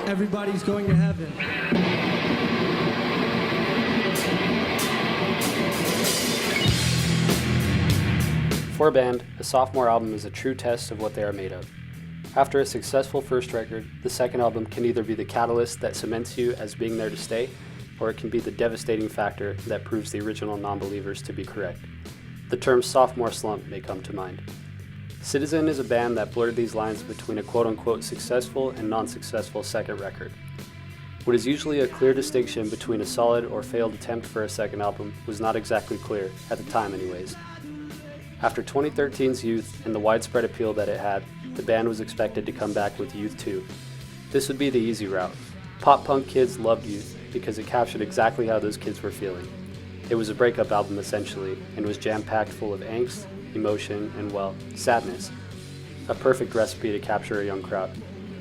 Everybody's going to heaven. For a band, a sophomore album is a true test of what they are made of. After a successful first record, the second album can either be the catalyst that cements you as being there to stay, or it can be the devastating factor that proves the original non-believers to be correct. The term sophomore slump may come to mind. Citizen is a band that blurred these lines between a quote-unquote successful and non-successful second record. What is usually a clear distinction between a solid or failed attempt for a second album was not exactly clear, at the time anyways. After 2013's Youth and the widespread appeal that it had, the band was expected to come back with Youth 2. This would be the easy route. Pop-punk kids loved Youth because it captured exactly how those kids were feeling. It was a breakup album essentially, and was jam-packed full of angst, emotion, and well, sadness. A perfect recipe to capture a young crowd.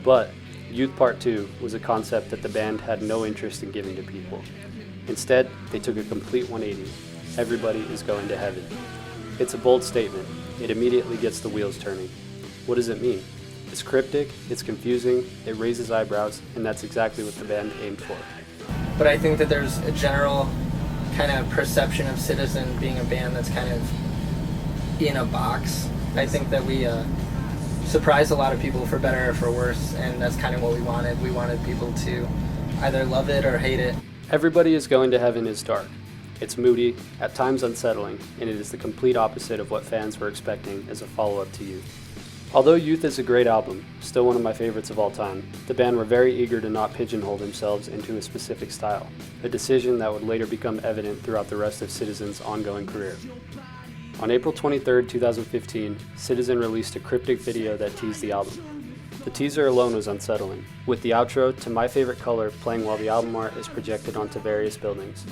But Youth Part 2 was a concept that the band had no interest in giving to people. Instead, they took a complete 180. Everybody is going to heaven. It's a bold statement. It immediately gets the wheels turning. What does it mean? It's cryptic, it's confusing, it raises eyebrows, and that's exactly what the band aimed for. But I think that there's a general kind of perception of Citizen being a band that's kind of in a box. I think that we surprised a lot of people for better or for worse, and that's kind of what we wanted. We wanted people to either love it or hate it. Everybody is Going to Heaven is dark. It's moody, at times unsettling, and it is the complete opposite of what fans were expecting as a follow-up to Youth. Although Youth is a great album, still one of my favorites of all time, the band were very eager to not pigeonhole themselves into a specific style, a decision that would later become evident throughout the rest of Citizen's ongoing career. On April 23, 2015, Citizen released a cryptic video that teased the album. The teaser alone was unsettling, with the outro to My Favorite Color playing while the album art is projected onto various buildings.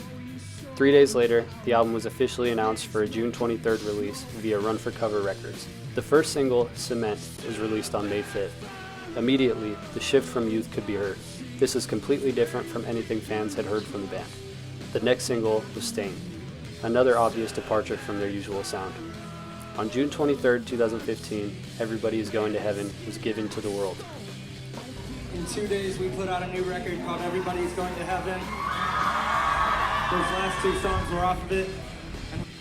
3 days later, the album was officially announced for a June 23rd release via Run for Cover Records. The first single, Cement, was released on May 5th. Immediately, the shift from Youth could be heard. This is completely different from anything fans had heard from the band. The next single was Stain, another obvious departure from their usual sound. On June 23rd, 2015, Everybody is Going to Heaven was given to the world. In 2 days, we put out a new record called Everybody's Going to Heaven. Those last two songs were off of it.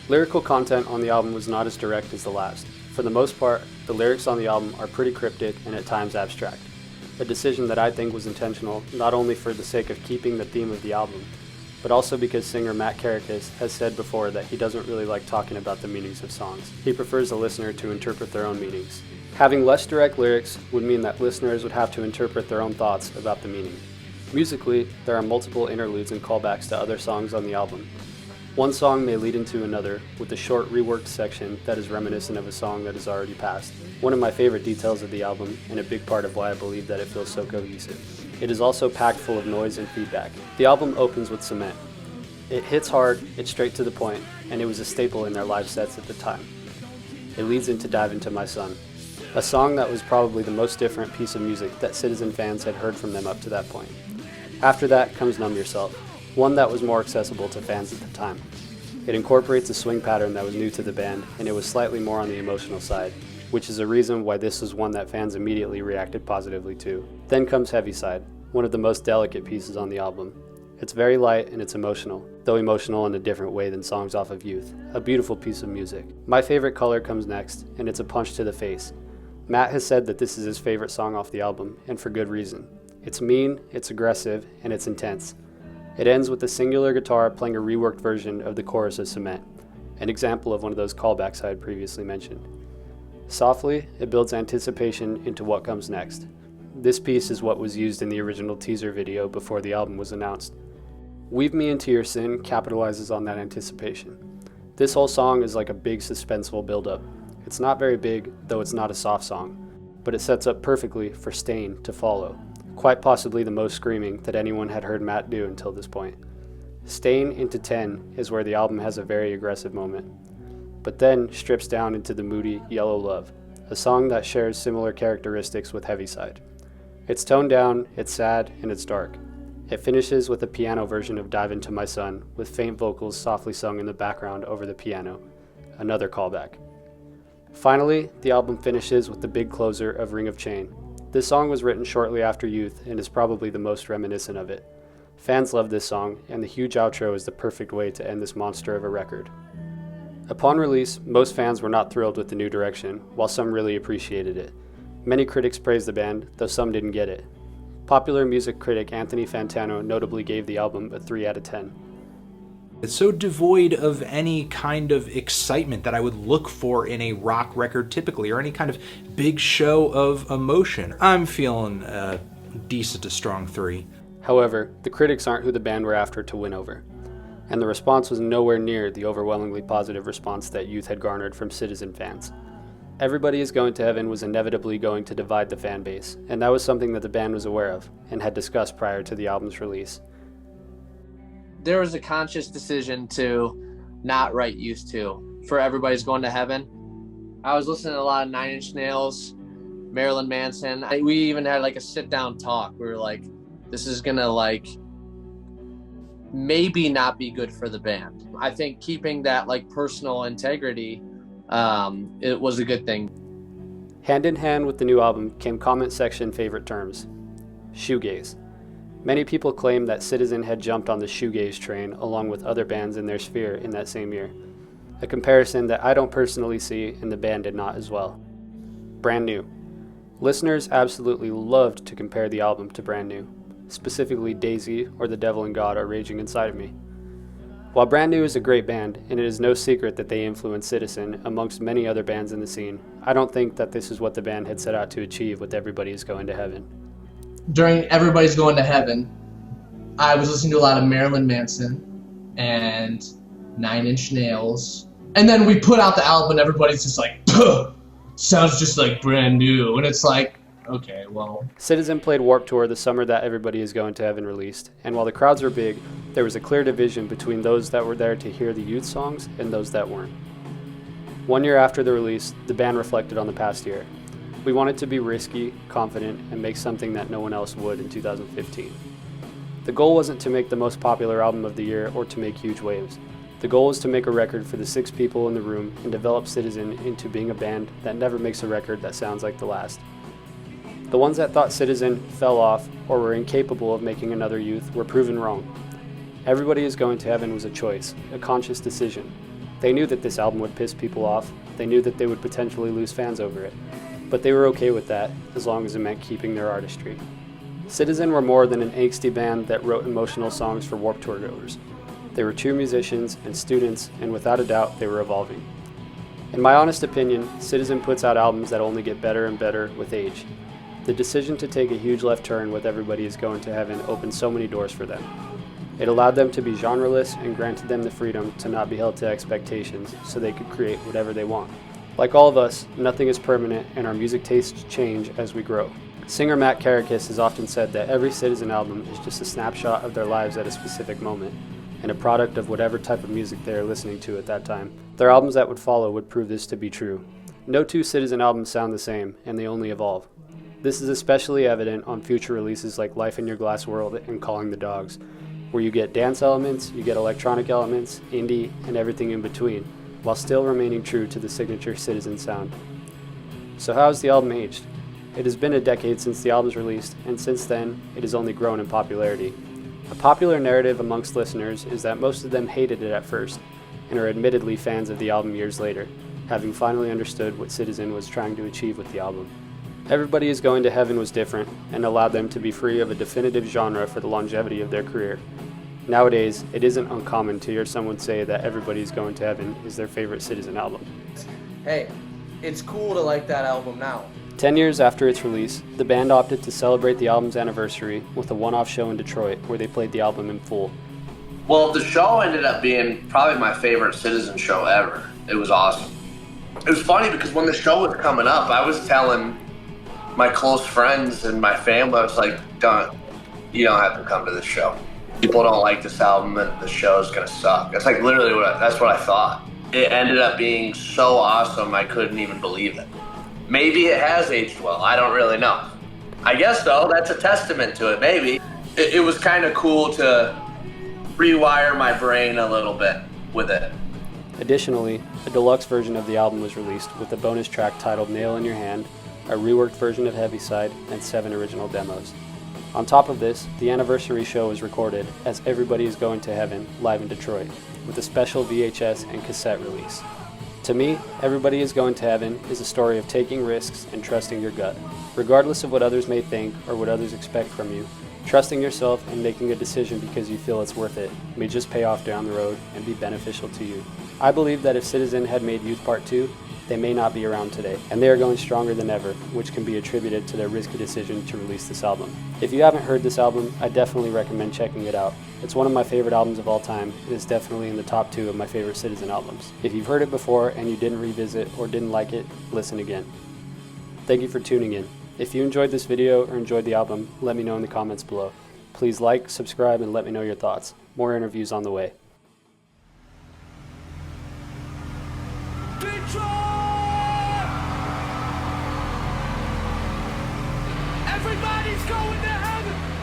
Lyrical content on the album was not as direct as the last. For the most part, the lyrics on the album are pretty cryptic and at times abstract. A decision that I think was intentional, not only for the sake of keeping the theme of the album, but also because singer Matt Caracas has said before that he doesn't really like talking about the meanings of songs. He prefers the listener to interpret their own meanings. Having less direct lyrics would mean that listeners would have to interpret their own thoughts about the meaning. Musically, there are multiple interludes and callbacks to other songs on the album. One song may lead into another, with a short reworked section that is reminiscent of a song that has already passed. One of my favorite details of the album, and a big part of why I believe that it feels so cohesive. It is also packed full of noise and feedback. The album opens with Cement. It hits hard, it's straight to the point, and it was a staple in their live sets at the time. It leads into Dive Into My Sun, a song that was probably the most different piece of music that Citizen fans had heard from them up to that point. After that comes Numb Yourself, one that was more accessible to fans at the time. It incorporates a swing pattern that was new to the band, and it was slightly more on the emotional side, which is a reason why this was one that fans immediately reacted positively to. Then comes Heavyside, one of the most delicate pieces on the album. It's very light and it's emotional, though emotional in a different way than songs off of Youth. A beautiful piece of music. My Favorite Color comes next, and it's a punch to the face. Matt has said that this is his favorite song off the album, and for good reason. It's mean, it's aggressive, and it's intense. It ends with a singular guitar playing a reworked version of the chorus of Cement, an example of one of those callbacks I had previously mentioned. Softly, it builds anticipation into what comes next. This piece is what was used in the original teaser video before the album was announced. Weave Me Into Your Sin capitalizes on that anticipation. This whole song is like a big suspenseful build-up. It's not very big, though it's not a soft song, but it sets up perfectly for Stain to follow. Quite possibly the most screaming that anyone had heard Matt do until this point. Stain into 10 is where the album has a very aggressive moment, but then strips down into the moody Yellow Love, a song that shares similar characteristics with Heavyside. It's toned down, it's sad, and it's dark. It finishes with a piano version of Dive Into My Sun, with faint vocals softly sung in the background over the piano, another callback. Finally, the album finishes with the big closer of Ring of Chain. This song was written shortly after Youth and is probably the most reminiscent of it. Fans love this song, and the huge outro is the perfect way to end this monster of a record. Upon release, most fans were not thrilled with the new direction, while some really appreciated it. Many critics praised the band, though some didn't get it. Popular music critic Anthony Fantano notably gave the album a 3 out of 10. It's so devoid of any kind of excitement that I would look for in a rock record typically, or any kind of big show of emotion. I'm feeling a decent to strong 3. However, the critics aren't who the band were after to win over, and the response was nowhere near the overwhelmingly positive response that Youth had garnered from Citizen fans. Everybody Is Going to Heaven was inevitably going to divide the fan base, and that was something that the band was aware of and had discussed prior to the album's release. There was a conscious decision to not write Used To for Everybody's Going to Heaven. I was listening to a lot of Nine Inch Nails, Marilyn Manson. We even had like a sit-down talk. We were like, this is gonna like maybe not be good for the band. I think keeping that like personal integrity, it was a good thing. Hand in hand with the new album came comment section favorite terms: shoegaze. Many people claim that Citizen had jumped on the shoegaze train along with other bands in their sphere in that same year, a comparison that I don't personally see and the band did not as well. Brand New. Listeners absolutely loved to compare the album to Brand New, specifically Daisy or The Devil and God Are Raging Inside of Me. While Brand New is a great band, and it is no secret that they influenced Citizen amongst many other bands in the scene, I don't think that this is what the band had set out to achieve with Everybody Is Going to Heaven. During Everybody's Going to Heaven, I was listening to a lot of Marilyn Manson and Nine Inch Nails. And then we put out the album and everybody's just like, "Puh, sounds just like Brand New." And it's like, okay, well. Citizen played Warped Tour the summer that Everybody Is Going to Heaven released, and while the crowds were big, there was a clear division between those that were there to hear the Youth songs and those that weren't. 1 year after the release, the band reflected on the past year. We wanted to be risky, confident, and make something that no one else would in 2015. The goal wasn't to make the most popular album of the year or to make huge waves. The goal was to make a record for the 6 people in the room and develop Citizen into being a band that never makes a record that sounds like the last. The ones that thought Citizen fell off or were incapable of making another Youth were proven wrong. Everybody Is Going to Heaven was a choice, a conscious decision. They knew that this album would piss people off. They knew that they would potentially lose fans over it. But they were okay with that, as long as it meant keeping their artistry. Citizen were more than an angsty band that wrote emotional songs for Warped Tour goers. They were true musicians and students, and without a doubt, they were evolving. In my honest opinion, Citizen puts out albums that only get better and better with age. The decision to take a huge left turn with Everybody Is Going to Heaven opened so many doors for them. It allowed them to be genreless and granted them the freedom to not be held to expectations, so they could create whatever they want. Like all of us, nothing is permanent, and our music tastes change as we grow. Singer Matt Karakis has often said that every Citizen album is just a snapshot of their lives at a specific moment, and a product of whatever type of music they are listening to at that time. Their albums that would follow would prove this to be true. No 2 Citizen albums sound the same, and they only evolve. This is especially evident on future releases like Life in Your Glass World and Calling the Dogs, where you get dance elements, you get electronic elements, indie, and everything in between, while still remaining true to the signature Citizen sound. So how has the album aged? It has been a decade since the album's released, and since then, it has only grown in popularity. A popular narrative amongst listeners is that most of them hated it at first, and are admittedly fans of the album years later, having finally understood what Citizen was trying to achieve with the album. Everybody Is Going to Heaven was different, and allowed them to be free of a definitive genre for the longevity of their career. Nowadays, it isn't uncommon to hear someone say that Everybody Is Going to Heaven is their favorite Citizen album. Hey, it's cool to like that album now. 10 years after its release, the band opted to celebrate the album's anniversary with a one-off show in Detroit where they played the album in full. Well, the show ended up being probably my favorite Citizen show ever. It was awesome. It was funny because when the show was coming up, I was telling my close friends and my family, I was like, you don't have to come to this show. People don't like this album and the show's gonna suck. That's like literally that's what I thought. It ended up being so awesome, I couldn't even believe it. Maybe it has aged well, I don't really know. I guess though, that's a testament to it, maybe. It was kind of cool to rewire my brain a little bit with it. Additionally, a deluxe version of the album was released with a bonus track titled Nail in Your Hand, a reworked version of Heaviside, and 7 original demos. On top of this, the anniversary show was recorded as Everybody Is Going to Heaven live in Detroit, with a special VHS and cassette release. To me, Everybody Is Going to Heaven is a story of taking risks and trusting your gut. Regardless of what others may think or what others expect from you, trusting yourself and making a decision because you feel it's worth it may just pay off down the road and be beneficial to you. I believe that if Citizen had made Youth Part 2, they may not be around today, and they are going stronger than ever, which can be attributed to their risky decision to release this album. If you haven't heard this album, I definitely recommend checking it out. It's one of my favorite albums of all time. It is definitely in the top 2 of my favorite Citizen albums. If you've heard it before and you didn't revisit or didn't like it, listen again. Thank you for tuning in. If you enjoyed this video or enjoyed the album, let me know in the comments below. Please like, subscribe, and let me know your thoughts. More interviews on the way. Everybody's going to heaven.